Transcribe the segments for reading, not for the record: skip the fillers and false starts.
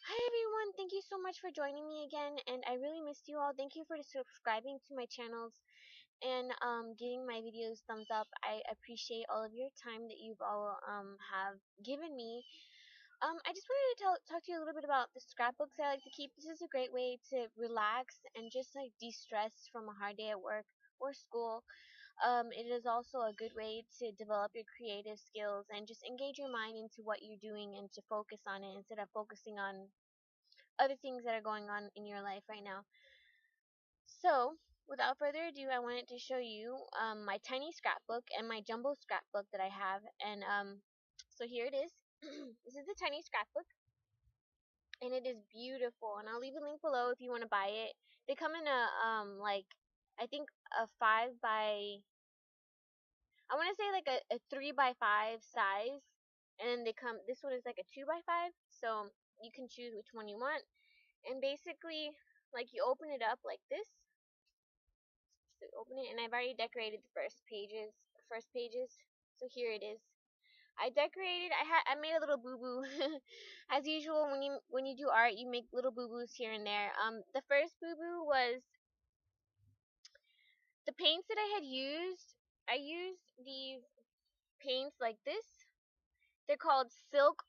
Hi everyone, thank you so much for joining me again, and I really missed you all. Thank you for subscribing to my channels and giving my videos thumbs up. I appreciate all of your time that you've all have given me. I just wanted to talk to you a little bit about the scrapbooks I like to keep. This is a great way to relax and just like de-stress from a hard day at work or school. It is also a good way to develop your creative skills and just engage your mind into what you're doing and to focus on it instead of focusing on other things that are going on in your life right now. So, without further ado, I wanted to show you my tiny scrapbook and my jumbo scrapbook that I have. And so here it is. This is the tiny scrapbook, and it is beautiful. And I'll leave a link below if you want to buy it. They come in a like I think a 5 by, I want to say like a 3 by 5 size, and then they come. This one is like a 2 by 5, so you can choose which one you want. And basically, like, you open it up like this. So open it, and I've already decorated the first pages. So here it is. I decorated. I made a little boo boo. As usual, when you do art, you make little boo boos here and there. The first boo boo was the paints that I had used. I used these paints like this. They're called silk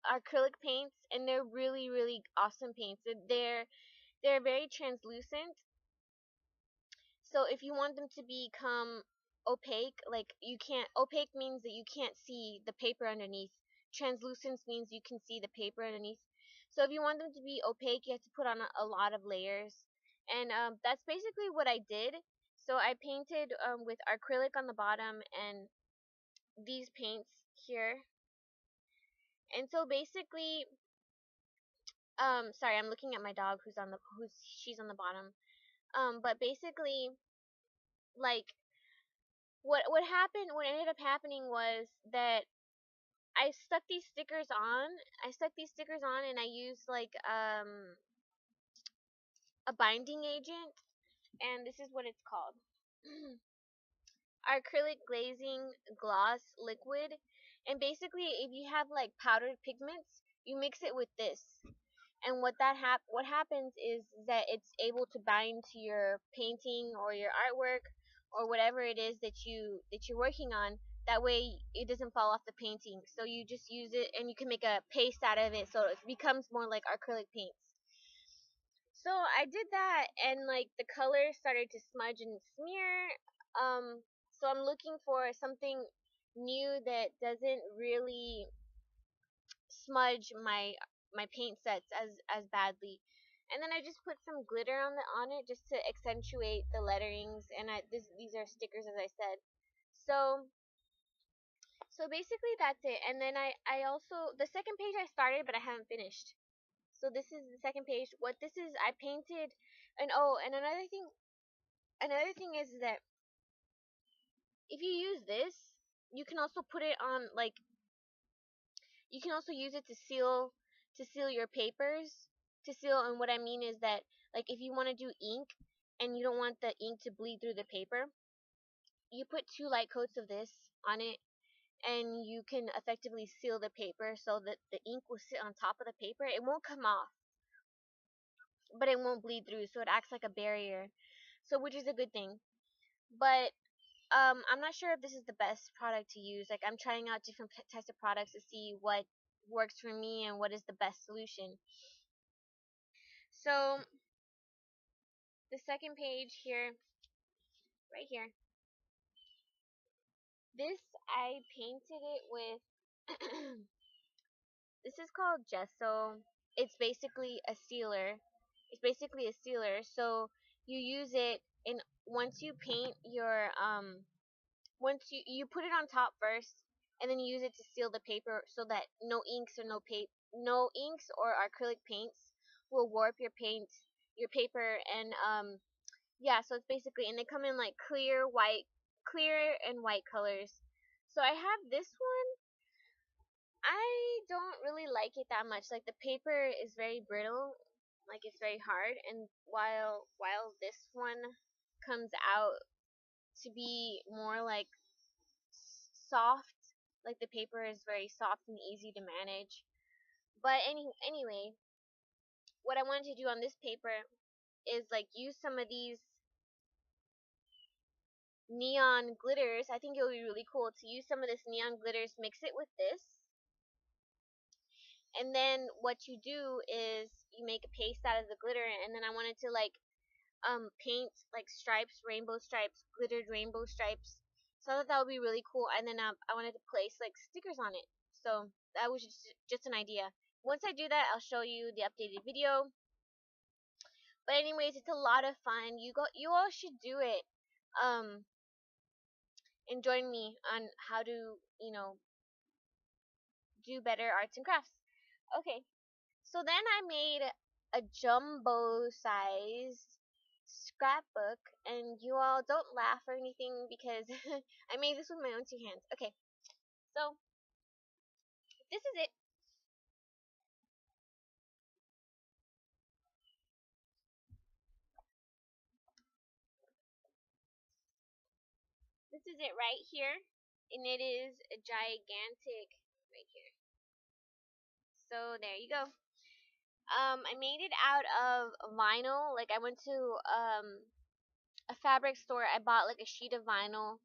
acrylic paints, and they're really really awesome paints. They're very translucent. So if you want them to become opaque, like you can't, opaque means that you can't see the paper underneath. Translucence means you can see the paper underneath. So if you want them to be opaque, you have to put on a lot of layers. And that's basically what I did. So I painted with acrylic on the bottom and these paints here. And so basically, sorry, I'm looking at my dog she's on the bottom. But basically, like, what ended up happening was that I stuck these stickers on. And I used like a binding agent, and this is what it's called. Acrylic glazing gloss liquid. And basically, if you have like powdered pigments, you mix it with this. And what happens is that it's able to bind to your painting or your artwork or whatever it is that you're working on. That way it doesn't fall off the painting. So you just use it, and you can make a paste out of it, so it becomes more like acrylic paints. So I did that, and like the color started to smudge and smear. So I'm looking for something new that doesn't really smudge my paint sets as badly. And then I just put some glitter on it just to accentuate the letterings. And these are stickers, as I said. So basically that's it. And then I also, the second page I started, but I haven't finished. So this is the second page. What this is, I painted. And oh, and another thing is that if you use this, you can also put it on, like, you can also use it to seal your papers. And what I mean is that, like, if you want to do ink and you don't want the ink to bleed through the paper, you put 2 light coats of this on it, and you can effectively seal the paper so that the ink will sit on top of the paper. It won't come off, but it won't bleed through, so it acts like a barrier. So, which is a good thing. But I'm not sure if this is the best product to use. Like, I'm trying out different types of products to see what works for me and what is the best solution. So the second page here, right here, this, I painted it with this is called gesso. It's basically a sealer. So you use it, and once you paint your once you put it on top first, and then you use it to seal the paper so that no inks or acrylic paints will warp your paper. And yeah, so it's basically, and they come in like clear and white colors. So I have this one. I don't really like it that much. Like, the paper is very brittle, like it's very hard, and while this one comes out to be more like soft, like the paper is very soft and easy to manage. But anyway, what I wanted to do on this paper is like use some of these neon glitters. I think it would be really cool to use some of this neon glitters, mix it with this, and then what you do is you make a paste out of the glitter, and then I wanted to like paint like stripes, rainbow stripes, glittered rainbow stripes. So I thought that would be really cool, and then I wanted to place like stickers on it. So that was just an idea. Once I do that, I'll show you the updated video. But anyways, it's a lot of fun. You all should do it. Um, and join me on how to, do better arts and crafts. Okay, so then I made a jumbo size scrapbook, and you all don't laugh or anything because I made this with my own two hands. Okay, so this is it. This is it right here, and it is a gigantic right here. So there you go. I made it out of vinyl. Like I went to a fabric store. I bought like a sheet of vinyl.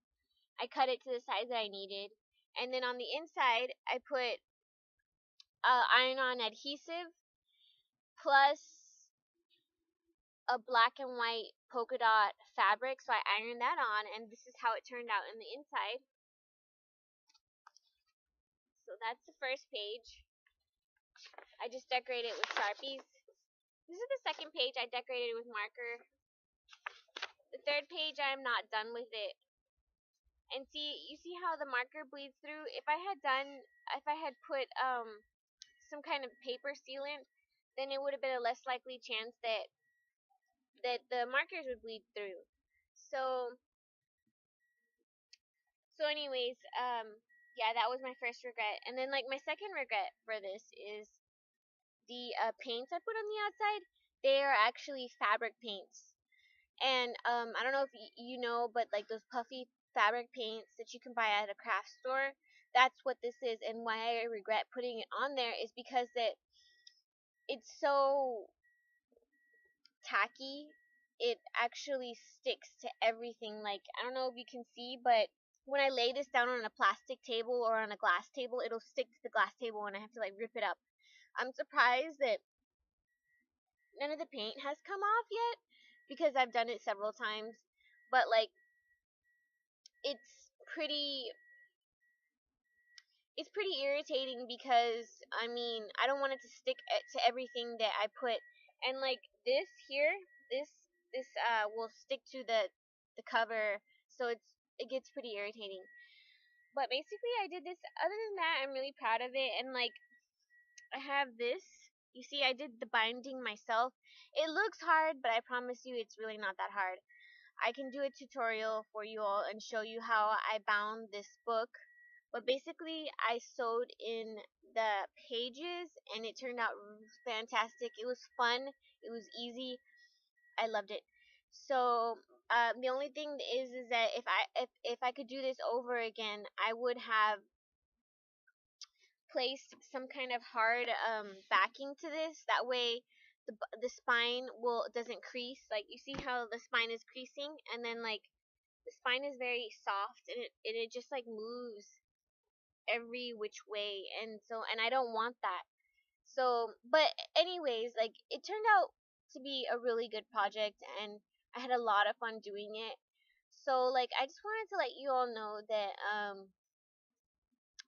I cut it to the size that I needed, and then on the inside I put iron-on adhesive plus a black and white polka dot fabric. So I ironed that on, and this is how it turned out in the inside. So that's the first page. I just decorated it with Sharpies. This is the second page. I decorated it with marker. The third page, I am not done with it. And see, you see how the marker bleeds through? If I had put some kind of paper sealant, then it would have been a less likely chance that the markers would bleed through. So anyways, yeah, that was my first regret. And then like my second regret for this is the paints I put on the outside. They are actually fabric paints. And I don't know if you know, but like those puffy fabric paints that you can buy at a craft store, that's what this is. And why I regret putting it on there is because it's so tacky. It actually sticks to everything. Like I don't know if you can see, but when I lay this down on a plastic table or on a glass table, it'll stick to the glass table and I have to like rip it up. I'm surprised that none of the paint has come off yet because I've done it several times. But like it's pretty it's pretty irritating because I mean, I don't want it to stick to everything that I put. And like this here, this will stick to the cover, so it gets pretty irritating. But basically I did this. Other than that, I'm really proud of it. And like I have this. You see, I did the binding myself. It looks hard, but I promise you it's really not that hard. I can do a tutorial for you all and show you how I bound this book. But basically, I sewed in the pages and it turned out fantastic. It was fun. It was easy. I loved it. So the only thing is that if I could do this over again, I would have placed some kind of hard backing to this. That way, the spine doesn't crease. Like you see how the spine is creasing, and then like the spine is very soft, and it just like moves every which way, and I don't want that. So, but anyways, like it turned out to be a really good project, and I had a lot of fun doing it. So, like I just wanted to let you all know that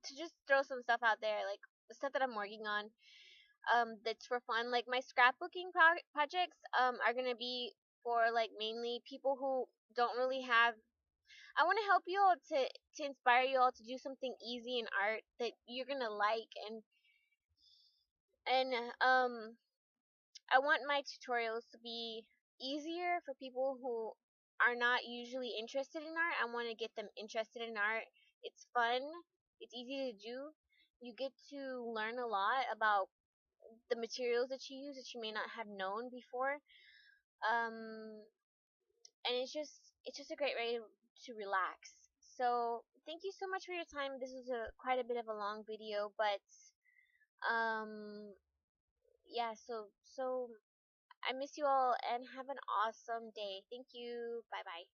to just throw some stuff out there, like the stuff that I'm working on, that's for fun. Like my scrapbooking projects, are gonna be for like mainly people who don't really have. I want to help you all to inspire you all to do something easy in art that you're gonna like, and I want my tutorials to be easier for people who are not usually interested in art. I want to get them interested in art. It's fun. It's easy to do. You get to learn a lot about the materials that you use that you may not have known before. Um, and it's just a great way to relax. So thank you so much for your time. This was quite a bit of a long video, but um, yeah, so I miss you all and have an awesome day. Thank you. Bye bye.